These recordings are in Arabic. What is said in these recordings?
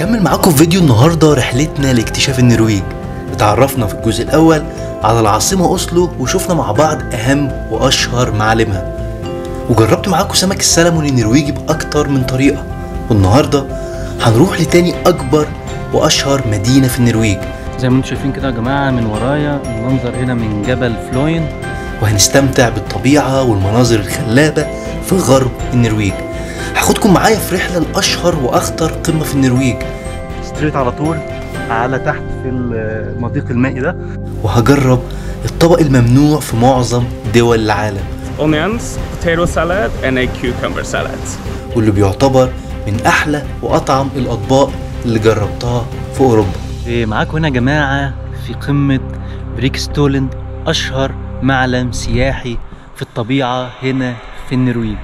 هنكمل معاكم في فيديو النهارده رحلتنا لاكتشاف النرويج. اتعرفنا في الجزء الاول على العاصمه اوسلو وشفنا مع بعض اهم واشهر معالمها، وجربت معاكم سمك السلمون النرويجي باكتر من طريقه. والنهارده هنروح لتاني اكبر واشهر مدينه في النرويج. زي ما انتم شايفين كده يا جماعه من ورايا المنظر هنا من جبل فلوين، وهنستمتع بالطبيعه والمناظر الخلابه في غرب النرويج. هاخدكم معايا في رحله لاشهر واخطر قمه في النرويج، ستريت على طول على تحت في المضيق المائي ده، وهجرب الطبق الممنوع في معظم دول العالم، onions, potato salad and a cucumber salad. واللي بيعتبر من احلى واطعم الاطباق اللي جربتها في اوروبا. معاكم هنا يا جماعه في قمه بريكستولن، اشهر معلم سياحي في الطبيعه هنا في النرويج.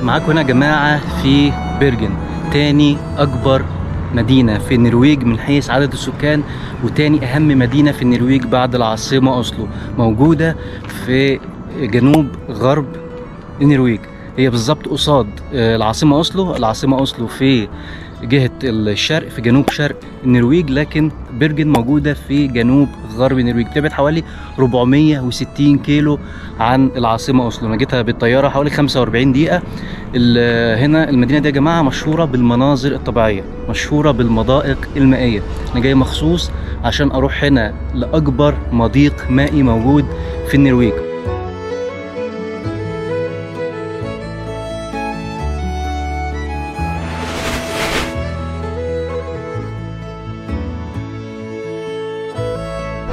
معاكم هنا يا جماعة في بيرجن، تاني أكبر مدينة في النرويج من حيث عدد السكان، وتاني أهم مدينة في النرويج بعد العاصمة أوسلو. موجودة في جنوب غرب النرويج، هي بالظبط قصاد العاصمة أوسلو. العاصمة أوسلو في جهة الشرق، في جنوب شرق النرويج، لكن بيرجن موجودة في جنوب غرب النرويج. بتبعد حوالي 460 كيلو عن العاصمة أوسلو. أنا جيتها بالطيارة حوالي 45 دقيقة. هنا المدينة دي يا جماعة مشهورة بالمناظر الطبيعية، مشهورة بالمضائق المائية. أنا جاي مخصوص عشان أروح هنا لأكبر مضيق مائي موجود في النرويج.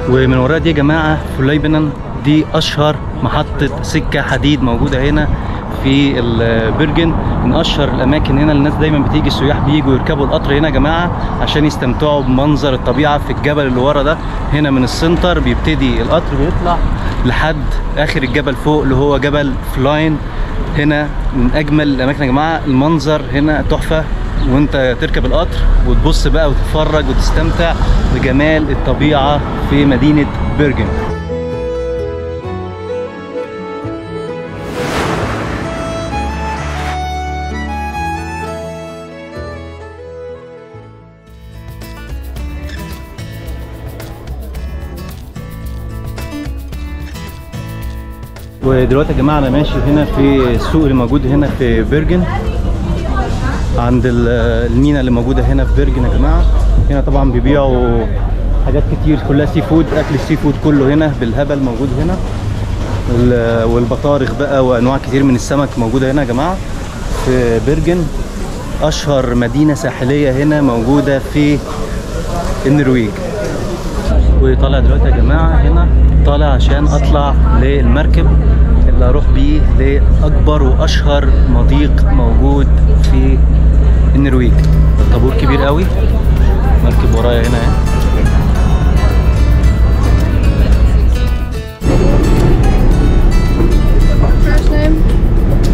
ومن وراء دي يا جماعة فلويبنن، دي أشهر محطة سكة حديد موجودة هنا في البرجن. من أشهر الأماكن هنا، الناس دايما بتيجي، السياح بييجوا يركبوا القطر هنا يا جماعة عشان يستمتعوا بمنظر الطبيعة في الجبل اللي ورا ده. هنا من السنتر بيبتدي القطر بيطلع لحد آخر الجبل فوق اللي هو جبل فلاين. هنا من أجمل الأماكن يا جماعة، المنظر هنا تحفة، وانت تركب القطر وتبص بقى وتتفرج وتستمتع بجمال الطبيعة في مدينة بيرجن. ودلوقتي يا جماعة انا ماشي هنا في السوق اللي موجود هنا في بيرجن، عند المينا اللي موجوده هنا في بيرجن يا جماعه. هنا طبعا بيبيعوا حاجات كتير كلها سي فود، اكل السي فود كله هنا بالهبل موجود هنا، والبطارخ بقى وانواع كتير من السمك موجوده هنا يا جماعه في بيرجن، اشهر مدينه ساحليه هنا موجوده في النرويج. وطالع دلوقتي يا جماعه هنا، طالع عشان اطلع للمركب اللي هروح بيه لاكبر واشهر مضيق موجود في النرويج. الطابور كبير قوي، مركب ورايا هنا اهي.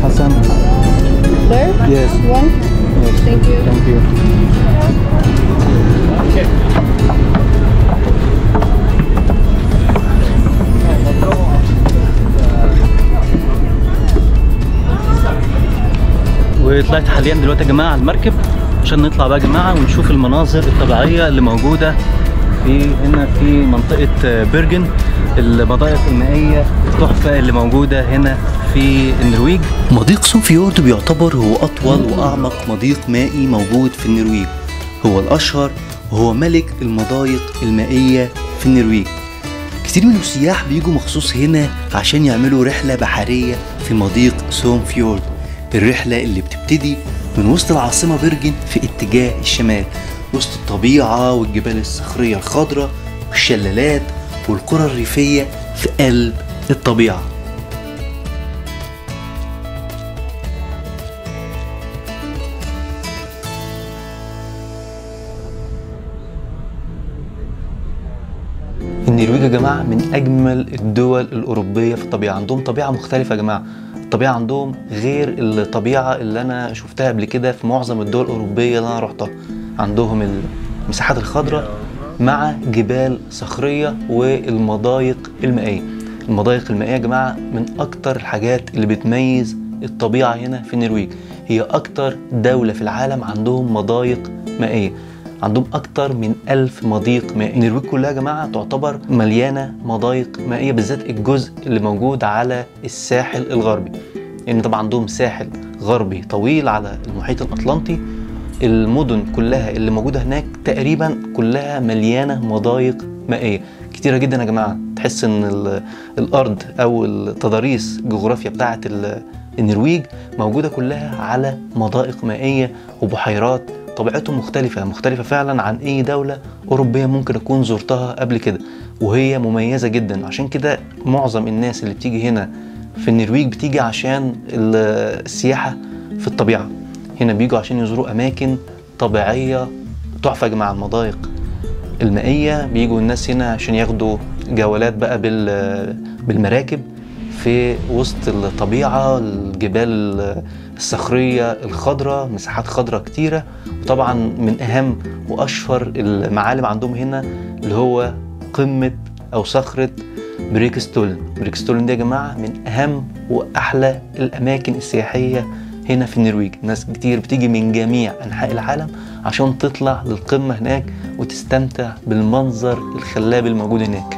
حسن. There? Yes. One? Yes. Thank you. Thank you. وطلعت حاليا دلوقتي يا جماعه على المركب عشان نطلع بقى يا جماعه ونشوف المناظر الطبيعيه اللي موجوده هنا في منطقه بيرجن، المضائق المائيه التحفه اللي موجوده هنا في النرويج. مضيق سونفيورد بيعتبر هو اطول واعمق مضيق مائي موجود في النرويج، هو الاشهر وهو ملك المضايق المائيه في النرويج. كتير من السياح بيجوا مخصوص هنا عشان يعملوا رحله بحريه في مضيق سونفيورد، الرحلة اللي بتبتدي من وسط العاصمة بيرجن في اتجاه الشمال، وسط الطبيعة والجبال الصخرية الخضراء والشلالات والقرى الريفية في قلب الطبيعة. النرويج يا جماعة من أجمل الدول الأوروبية في الطبيعة. عندهم طبيعة مختلفة يا جماعة. الطبيعة عندهم غير الطبيعة اللي أنا شفتها قبل كده في معظم الدول الأوروبية اللي أنا روحتها. عندهم المساحات الخضراء مع جبال صخرية والمضايق المائية. المضايق المائية يا جماعة من أكتر الحاجات اللي بتميز الطبيعة هنا في النرويج. هي أكتر دولة في العالم عندهم مضايق مائية. عندهم أكتر من 1000 مضيق مائي. النرويج كلها يا جماعة تعتبر مليانة مضايق مائية، بالذات الجزء اللي موجود على الساحل الغربي. يعني طبعا عندهم ساحل غربي طويل على المحيط الأطلنطي. المدن كلها اللي موجودة هناك تقريبا كلها مليانة مضايق مائية كتيرة جدا يا جماعة. تحس ان الأرض أو التضاريس الجغرافيا بتاعة النرويج موجودة كلها على مضائق مائية وبحيرات. طبيعتهم مختلفة فعلا عن أي دولة أوروبية ممكن أكون زرتها قبل كده، وهي مميزة جدا. عشان كده معظم الناس اللي بتيجي هنا في النرويج بتيجي عشان السياحة في الطبيعة. هنا بيجوا عشان يزوروا أماكن طبيعية تحفة يا جماعة. المضايق المائية بيجوا الناس هنا عشان ياخدوا جولات بقى بالمراكب في وسط الطبيعة، الجبال الصخرية الخضراء، مساحات خضراء كتيرة. وطبعا من أهم وأشهر المعالم عندهم هنا اللي هو قمة أو صخرة بريكستولن. بريكستولن دي يا جماعة من أهم وأحلى الأماكن السياحية هنا في النرويج. ناس كتير بتيجي من جميع أنحاء العالم عشان تطلع للقمة هناك وتستمتع بالمنظر الخلاب الموجود هناك.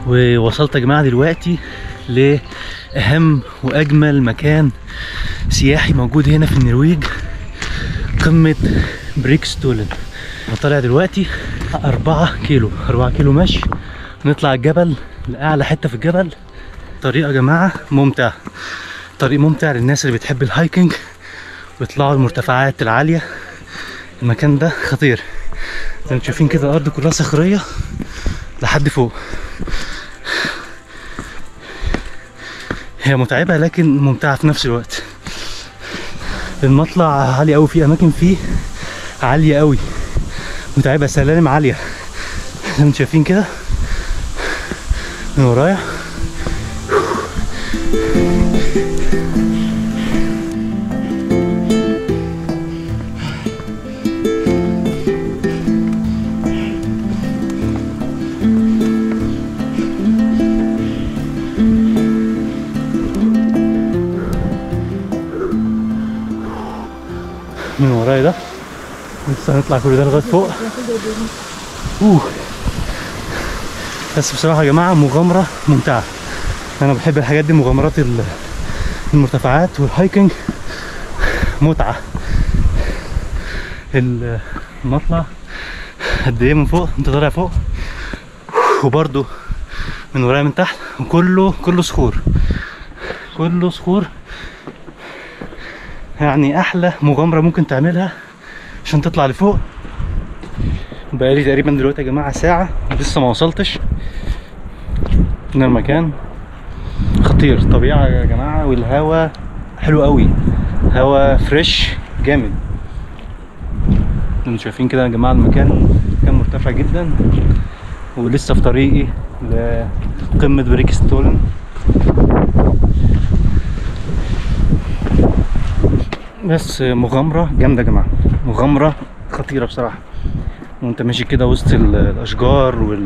ووصلت يا جماعة دلوقتي لأهم وأجمل مكان سياحي موجود هنا في النرويج، قمة بريكستولن. هنطلع دلوقتي 4 كيلو مشي، نطلع الجبل لأعلى حتة في الجبل. طريق يا جماعة ممتع، طريق ممتع للناس اللي بتحب الهايكنج ويطلعوا المرتفعات العالية. المكان ده خطير، زي ما انتم شايفين كده الأرض كلها صخرية لحد فوق. هي متعبة لكن ممتعة في نفس الوقت. المطلع عالي قوي، في اماكن فيه عالية قوي متعبة، سلالم عالية زي ما انتم شايفين كده من ورايا. من ورايا ده لسه هنطلع كل ده لغايه فوق. بس بصراحه يا جماعه مغامره ممتعه. انا بحب الحاجات دي، مغامرات المرتفعات والهايكنج متعه. المطلع قد ايه من فوق، انت طالع فوق وبرده من ورايا من تحت كله صخور، كله صخور. يعني احلى مغامره ممكن تعملها عشان تطلع لفوق. بقالي تقريبا دلوقتي يا جماعه ساعه لسه ما وصلتش. ان المكان خطير، طبيعه يا جماعه، والهواء حلو قوي، هواء فريش جامد. انتم شايفين كده يا جماعه المكان كان مرتفع جدا، ولسه في طريقي لقمه بريكستولن. بس مغامرة جامدة يا جماعة، مغامرة خطيرة بصراحة. وانت ماشي كده وسط الأشجار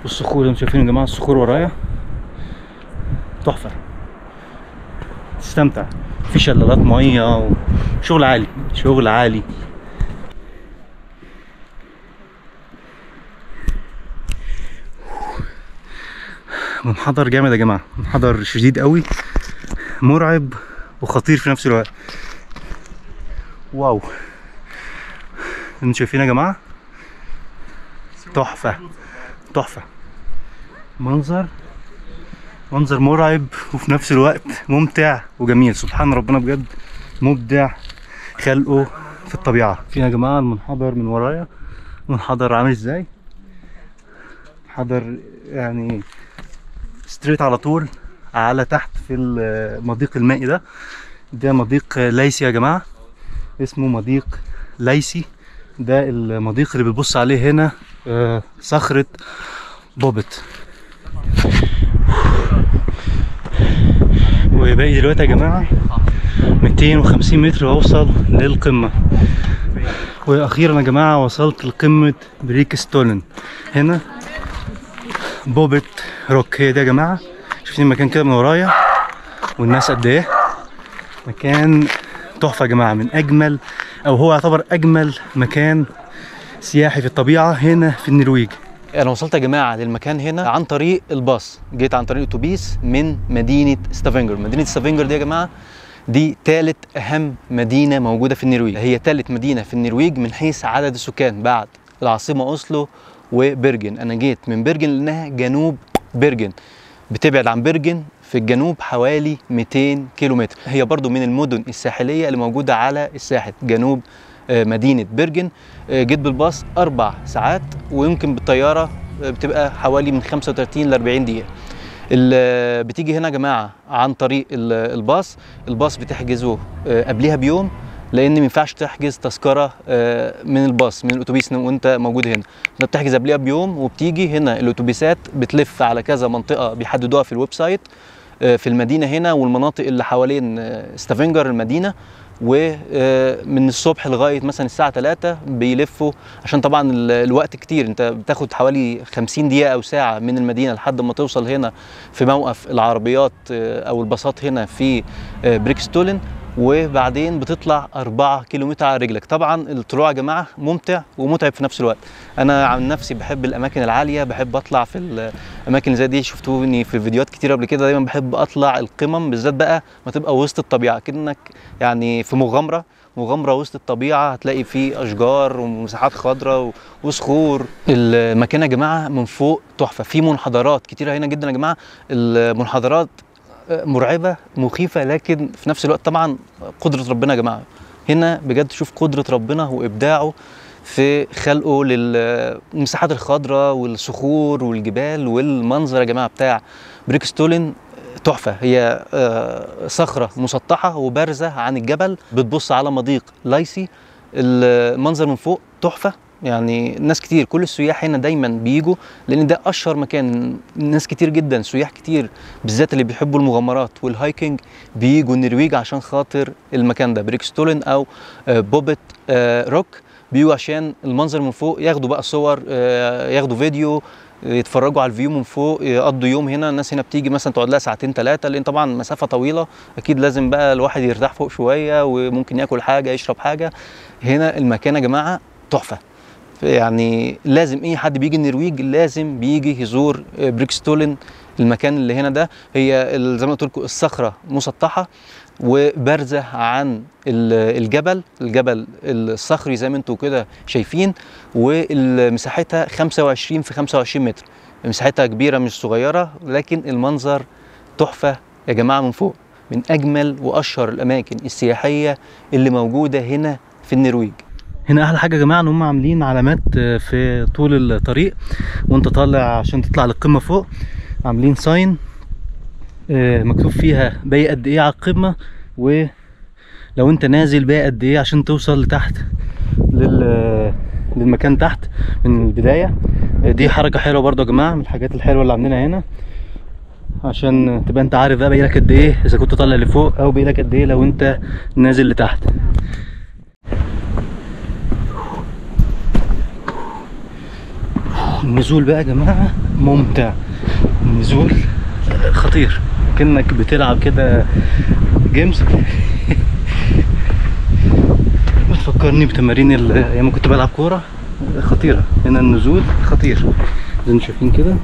والصخور. انتوا شايفين يا جماعة الصخور ورايا تحفة، تستمتع. في شلالات مية وشغل عالي، شغل عالي. منحدر جامد يا جماعة، منحدر شديد قوي، مرعب وخطير في نفس الوقت. واو، انتوا شايفين يا جماعة تحفة تحفة. منظر مرعب وفي نفس الوقت ممتع وجميل. سبحان ربنا بجد، مبدع خلقه في الطبيعة. فينا يا جماعة المنحدر من ورايا، منحدر عامل ازاي؟ منحدر يعني ستريت على طول على تحت في المضيق المائي ده. ده مضيق ليسي يا جماعة، اسمه مضيق ليسي. ده المضيق اللي بتبص عليه هنا صخرة بوبت. وباقي دلوقتي يا جماعة 250 متر واوصل للقمة. واخيرا يا جماعة وصلت لقمة بريكستولن. هنا بوبت روك. هي دي يا جماعة، شايفين المكان كده من ورايا والناس قد ايه؟ مكان تحفة يا جماعة، من اجمل او هو يعتبر اجمل مكان سياحي في الطبيعة هنا في النرويج. انا وصلت يا جماعة للمكان هنا عن طريق الباص، جيت عن طريق اتوبيس من مدينة ستافنجر. مدينة ستافنجر دي يا جماعة دي ثالث اهم مدينة موجودة في النرويج. هي ثالث مدينة في النرويج من حيث عدد السكان بعد العاصمة اوسلو وبرجن. انا جيت من برجن لانها جنوب برجن، بتبعد عن برجن في الجنوب حوالي 200 كيلومتر. هي برضو من المدن الساحلية اللي موجودة على الساحل جنوب مدينة برجن. جيت بالباص 4 ساعات، ويمكن بالطيارة بتبقى حوالي من 35 ل 40 دقيقة. بتيجي هنا يا جماعة عن طريق الباص. الباص بتحجزه قبلها بيوم، لان ما ينفعش تحجز تذكره من الباص من الاتوبيس وانت موجود هنا. انت بتحجز قبلها بيوم، وبتيجي هنا الاتوبيسات بتلف على كذا منطقه بيحددوها في الويب سايت في المدينه هنا والمناطق اللي حوالين ستافنجر المدينه. ومن الصبح لغايه مثلا الساعه 3 بيلفوا، عشان طبعا الوقت كتير. انت بتاخد حوالي 50 دقيقه او ساعه من المدينه لحد ما توصل هنا في موقف العربيات او الباصات هنا في بريكستولن، وبعدين بتطلع 4 كيلومتر على رجلك. طبعا الطلوع يا جماعه ممتع ومتعب في نفس الوقت. انا عن نفسي بحب الاماكن العاليه، بحب اطلع في الاماكن زي دي. شفتوني في فيديوهات كتير قبل كده، دايما بحب اطلع القمم، بالذات بقى ما تبقى وسط الطبيعه، كأنك يعني في مغامره وسط الطبيعه. هتلاقي فيه اشجار ومساحات خضراء وصخور. المكان يا جماعه من فوق تحفه، في منحدرات كتيره هنا جدا يا جماعه. المنحدرات مرعبه مخيفه، لكن في نفس الوقت طبعا قدره ربنا يا جماعه. هنا بجد تشوف قدره ربنا وابداعه في خلقه للمساحات الخضراء والصخور والجبال. والمنظر يا جماعه بتاع بريكستولن تحفه. هي صخره مسطحه وبارزه عن الجبل، بتبص على مضيق ليسي. المنظر من فوق تحفه. يعني ناس كتير، كل السياح هنا دايما بيجوا لان ده اشهر مكان. ناس كتير جدا، سياح كتير بالذات اللي بيحبوا المغامرات والهايكنج، بيجوا النرويج عشان خاطر المكان ده بريكستولن او بوبت روك. بيجوا عشان المنظر من فوق، ياخدوا بقى صور، ياخدوا فيديو، يتفرجوا على الفيو من فوق، يقضوا يوم هنا. الناس هنا بتيجي مثلا تقعد لها 2 3 ساعات، لان طبعا مسافه طويله، اكيد لازم بقى الواحد يرتاح فوق شويه، وممكن ياكل حاجه يشرب حاجه. هنا المكان يا جماعه تحفه. يعني لازم اي حد بيجي النرويج لازم بيجي يزور بريكستولن. المكان اللي هنا ده هي زي ما قلت لكم الصخره مسطحه وبارزه عن الجبل الصخري زي ما انتم كده شايفين. ومساحتها 25 في 25 متر، مساحتها كبيره مش صغيره، لكن المنظر تحفه يا جماعه من فوق. من اجمل واشهر الاماكن السياحيه اللي موجوده هنا في النرويج. هنا احلى حاجه يا جماعه ان هم عاملين علامات في طول الطريق وانت طالع عشان تطلع للقمه فوق. عاملين ساين مكتوب فيها باقي قد ايه على القمه، ولو انت نازل باقي قد ايه عشان توصل لتحت للمكان تحت من البدايه. دي حركه حلوه برضو يا جماعه، من الحاجات الحلوه اللي عاملينها هنا، عشان تبقى انت عارف بقى باقي لك قد ايه اذا كنت طالع لفوق، او باقي لك قد ايه لو انت نازل لتحت. النزول بقى يا جماعه ممتع، النزول خطير، كأنك بتلعب كده جيمز. بتفكرني بتمارين ايام ما كنت بلعب كوره، خطيره. هنا النزول خطير زي ما انتم شايفين كده.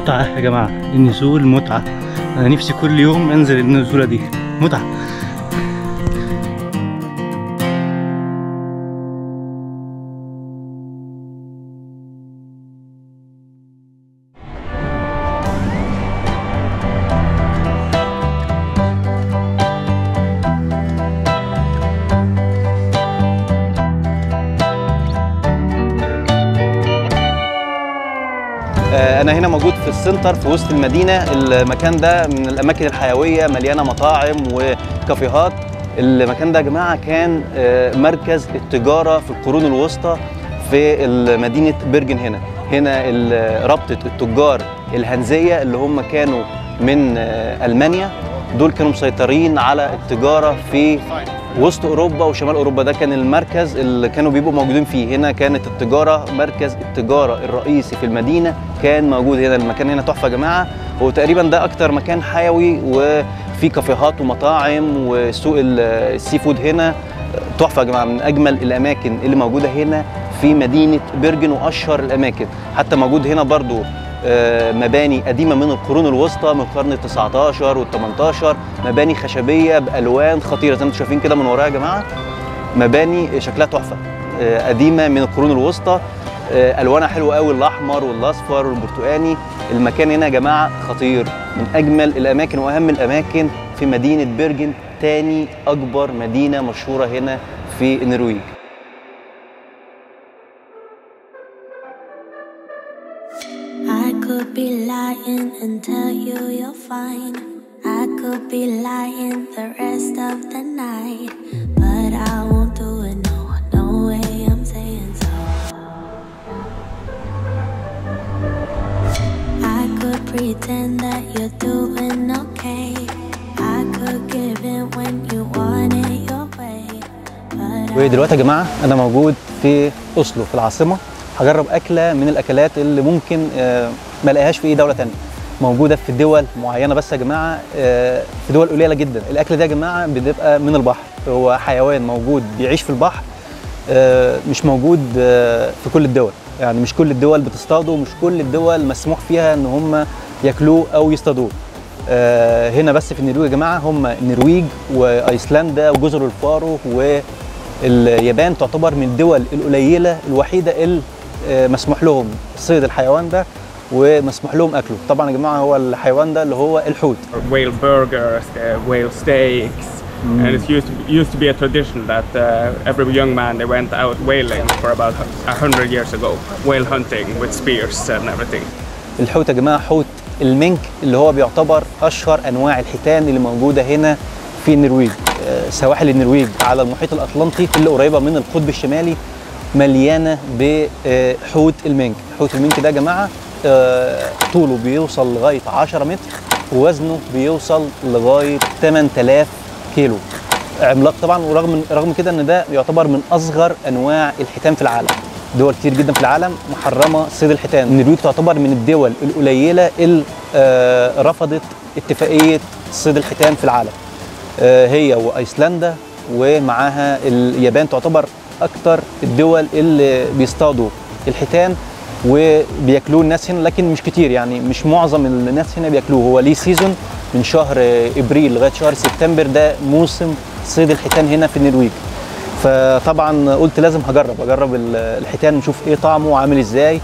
متعة يا جماعة، النزول متعة. أنا نفسي كل يوم أنزل النزولة دي، متعة. أنا هنا موجود في السنتر في وسط المدينة. المكان ده من الأماكن الحيوية، مليانة مطاعم وكافيهات. المكان ده يا جماعة كان مركز التجارة في القرون الوسطى في مدينة بيرجن. هنا رابطة التجار الهنزية اللي هم كانوا من ألمانيا، دول كانوا مسيطرين على التجارة في وسط أوروبا وشمال أوروبا. ده كان المركز اللي كانوا بيبقوا موجودين فيه. هنا كانت التجارة، مركز التجارة الرئيسي في المدينة كان موجود هنا. المكان هنا تحفة يا جماعة، وتقريبا ده أكتر مكان حيوي وفي كافيهات ومطاعم، وسوق السي فود هنا تحفة يا جماعة. من أجمل الأماكن اللي موجودة هنا في مدينة بيرجن وأشهر الأماكن. حتى موجود هنا برضو مباني قديمة من القرون الوسطى من القرن ال 19 وال 18، مباني خشبية بألوان خطيرة زي ما انتم شايفين كده من ورايا يا جماعة. مباني شكلها تحفة، قديمة من القرون الوسطى، ألوانها حلوة قوي، الأحمر والأصفر والبرتقاني. المكان هنا يا جماعة خطير، من أجمل الأماكن وأهم الأماكن في مدينة بيرجن، تاني أكبر مدينة مشهورة هنا في النرويج. I could be lying and tell you you're fine. I could be lying the rest of the night, but I won't do it, no way I'm saying so. I could pretend that you're doing okay. I could give in when you want it your way, but ودلوقتي يا جماعة أنا موجود في أوسلو في العاصمة. هجرب أكلة من الأكلات اللي ممكن ما الاقيهاش في أي دولة تانية، موجودة في دول معينة بس يا جماعة، في دول قليلة جدا. الأكل ده يا جماعة بتبقى من البحر، هو حيوان موجود بيعيش في البحر، مش موجود في كل الدول. يعني مش كل الدول بتصطاده، ومش كل الدول مسموح فيها إن هم ياكلوه أو يصطادوه. هنا بس في النرويج يا جماعة، هم النرويج وأيسلندا وجزر الفارو واليابان تعتبر من الدول القليلة الوحيدة اللي مسموح لهم صيد الحيوان ده ومسموح لهم اكله. طبعا يا جماعه هو الحيوان ده اللي هو الحوت. Whale burgers, whale steaks, and it used to be a tradition that every young man they went out whaling for about 100 years ago, whale hunting with spears and everything. الحوت يا جماعه حوت المنك اللي هو بيعتبر اشهر انواع الحيتان اللي موجوده هنا في النرويج. سواحل النرويج على المحيط الاطلنطي اللي قريبه من القطب الشمالي مليانه بحوت المنك. حوت المنك ده يا جماعه طوله بيوصل لغايه 10 متر ووزنه بيوصل لغايه 8000 كيلو. عملاق طبعا، ورغم كده ان ده يعتبر من اصغر انواع الحيتان في العالم. دول كتير جدا في العالم محرمه صيد الحيتان. النرويج تعتبر من الدول القليله اللي رفضت اتفاقيه صيد الحيتان في العالم. هي وايسلندا ومعاها اليابان تعتبر اكتر الدول اللي بيصطادوا الحيتان وبياكلوه الناس هنا، لكن مش كتير. يعني مش معظم الناس هنا بياكلوه. هو ليه سيزون من شهر ابريل لغايه شهر سبتمبر، ده موسم صيد الحيتان هنا في النرويج. فطبعا قلت لازم اجرب الحيتان نشوف ايه طعمه عامل ازاي.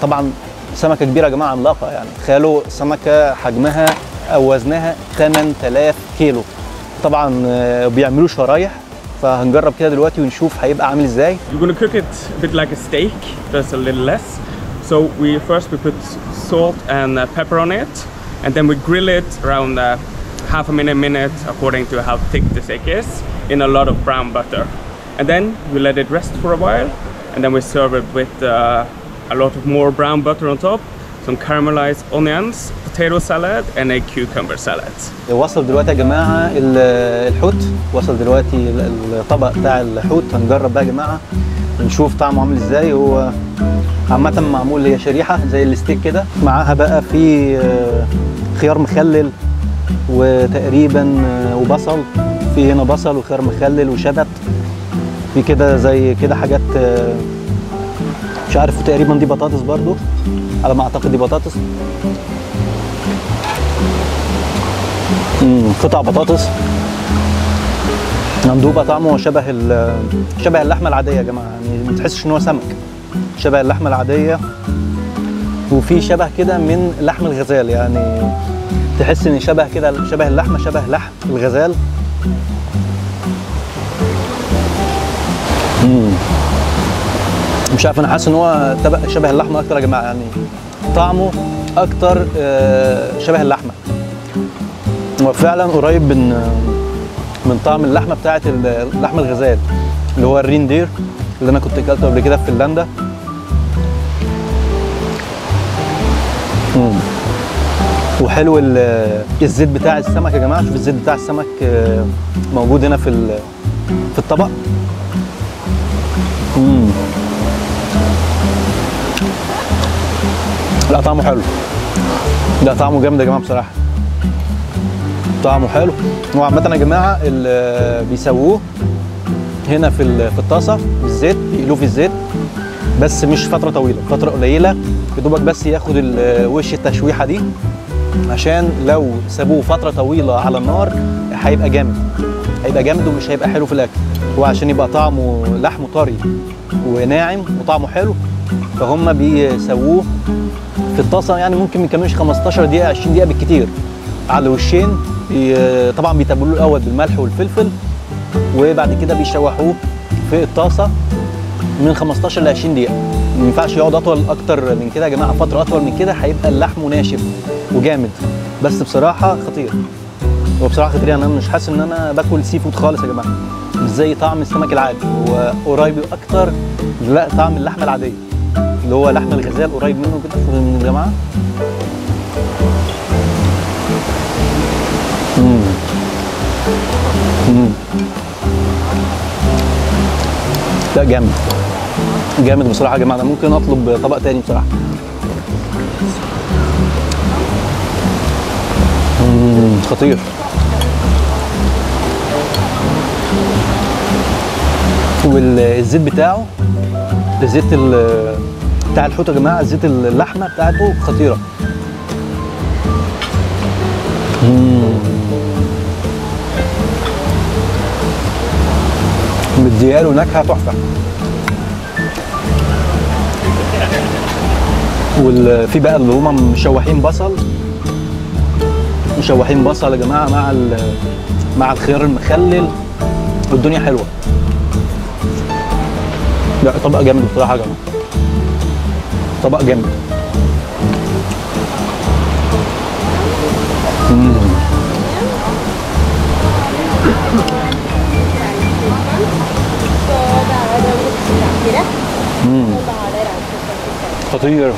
طبعا سمكه كبيره يا جماعه، عملاقه. يعني تخيلوا سمكه حجمها او وزنها 8000 كيلو. طبعا بيعملوه شرايح، فهنجرب كده دلوقتي ونشوف هيبقى عامل ازاي. You're gonna cook it a bit like a steak, just a little less. So we put salt and pepper on it, and then we grill it around half a minute according to how thick the steak is, in a lot of brown butter. And then we let it rest for a while, and then we serve it with a lot of more brown butter on top, some caramelized onions, potato salad, and a cucumber salad. وصل دلوقتي يا جماعه الحوت، وصل دلوقتي الطبق بتاع الحوت. هنجرب بقى يا جماعه نشوف طعمه عامل ازاي. هو عامه معمول هي شريحه زي الستيك كده، معاها بقى في خيار مخلل وتقريبا وبصل. في هنا بصل وخيار مخلل وشبت، في كده زي كده حاجات مش عارف، تقريبا دي بطاطس برضو. على ما اعتقد دي بطاطس. قطع بطاطس مندوبه، طعمه شبه اللحمه العاديه يا جماعه، يعني ما تحسش ان هو سمك، شبه اللحمه العاديه، وفي شبه كده من لحم الغزال، يعني تحس ان شبه كده، شبه اللحمه، شبه لحم الغزال. مش عارف، انا حاسس ان هو شبه اللحمه اكتر يا جماعه، يعني طعمه اكتر شبه اللحمه، هو فعلا قريب من طعم اللحمه بتاعت لحم الغزال اللي هو الريندير اللي انا كنت اكلته قبل كده في فنلندا. وحلو الزيت بتاع السمك يا جماعه، شوف الزيت بتاع السمك موجود هنا في الطبق. لا طعمه حلو، لا طعمه جامد يا جماعه بصراحه، طعمه حلو. هو عامه يا جماعه اللي بيسووه هنا في الطاسه بالزيت، بيقلوه في الزيت بس مش فتره طويله، فتره قليله يا دوبك بس ياخد وش التشويحه دي، عشان لو سابوه فتره طويله على النار هيبقى جامد، هيبقى جامد ومش هيبقى حلو في الاكل. هو عشان يبقى طعمه لحمه طري وناعم وطعمه حلو، فهم بيسووه في الطاسه، يعني ممكن ما يكملش 15 دقيقه 20 دقيقه بالكتير على الوشين. طبعا بيتبلوه الاول بالملح والفلفل، وبعد كده بيشوحوه في الطاسه من 15 ل 20 دقيقه. ما ينفعش يقعد اكتر من كده يا جماعه، فتره اطول من كده هيبقى اللحم ناشف وجامد. بس بصراحه خطير، هو بصراحه خطير، يعني انا مش حاسس ان انا باكل سي فود خالص يا جماعه، مش زي طعم السمك العادي، هو قريب اكتر لا طعم اللحمه العاديه اللي هو لحم الغزال، قريب منه كده يا جماعه. لا جامد جامد بصراحه يا جماعه، انا ممكن اطلب طبق تاني بصراحه. خطير. والزيت بتاعه، الزيت بتاع الحوت يا جماعه، زيت اللحمه بتاعته خطيره. مدياله نكهه تحفه. وفي بقى اللي هم مشوحين بصل يا جماعه مع الخيار المخلل، والدنيا حلوه. لا طبق جامد بصراحه يا جماعه، طبق جامد. خطير.